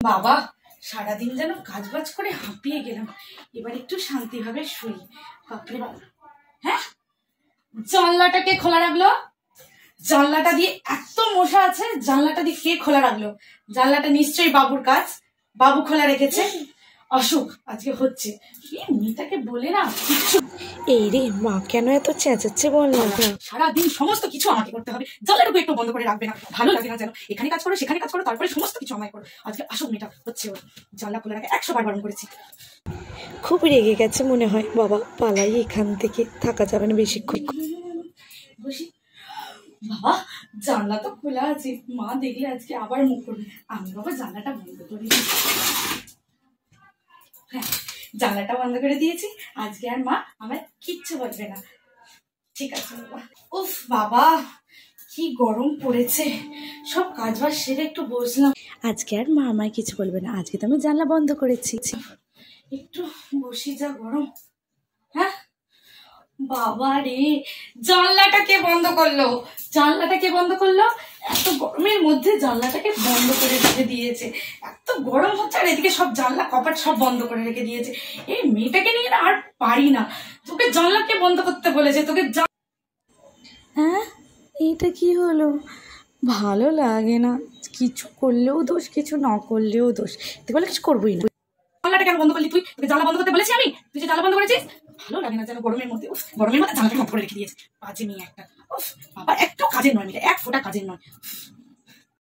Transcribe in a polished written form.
বাবা সারাদিন যেন কাজবাজ করে হাঁপিয়ে গেলাম, এবার একটু শান্তিভাবে শুই। বাপরে বাবা, হ্যাঁ জানলাটা কে খোলা রাখলো? জানলাটা দিয়ে এত মশা আছে, জানলাটা দিয়ে কে খোলা রাখলো? জানলাটা নিশ্চয়ই বাবুর কাজ, বাবু খোলা রেখেছে। অসুখ আজকে হচ্ছে, মেয়েটাকে বলে না কিচ্ছু। এই রে মা কেন এত চেঁচাচ্ছে বল না। সারাদিন সমস্ত কিছু আমাকে করতে হবে, জানলাটুকু একটু বন্ধ করে রাখবে না, ভালো লাগে না যেন। এখানে কাজ করো সেখানে কাজ করো, তারপরে সমস্ত কিছু আমায় করো। আজকে আসুক মেয়েটা হচ্ছে, ওর জানলা খোলা রাখা 100 বার বারণ করেছি। খুব রেগে গেছে মনে হয়। বাবা পালাই এখান থেকে, থাকা যাবে না বেশিক্ষণ। বসি। বাবা জানলা তো খোলা আছে, মা দেখলে আজকে আবার মুখ করবে। আমি বাবা জানলাটা বন্ধ করে দিয়েছি। হ্যাঁ জানলাটা বন্ধ করে দিয়েছি, আজকে আর মা আমার কিচ্ছু বলবে না। ঠিক আছে বাবা। উফ বাবা কি গরম পড়েছে, সব কাজ বাজ সেরে একটু বসলাম। আজকে আর মা আমায় কিছু বলবে না, আজকে তো আমি জানলা বন্ধ করেছি। একটু বসি, যা গরম। হ্যাঁ বাবা রে, জানলাটা কে বন্ধ করলো? জানলাটা কে বন্ধ করলো? এত গরমের মধ্যে জানলাটাকে বন্ধ করে রেখে দিয়েছে। এত গরম হচ্ছে, আর এদিকে সব জানলা কপাট সব বন্ধ করে রেখে দিয়েছে। এই মেয়েটাকে নিয়ে না আর পারি না। তোকে জানলাকে বন্ধ করতে বলেছে, তোকে হ্যাঁ এইটা কি হলো? ভালো লাগে না, কিছু করলেও দোষ, কিছু না করলেও দোষ। তুই বলে কিছু করবোই না। জানলাটা কেন বন্ধ করলি? তুই তোকে জানলা বন্ধ করতে বলেছি আমি? তুই যে জানলা বন্ধ করেছিস, ভালো লাগে না যেন গরমের মধ্যে। গরমের মধ্যে জানলাটা বন্ধ করে রেখে দিয়েছে, বাজে মেয়ে একটা। বাবা একটু কাজের নয় মেয়েটা, এক ফোঁটা কাজের নয়।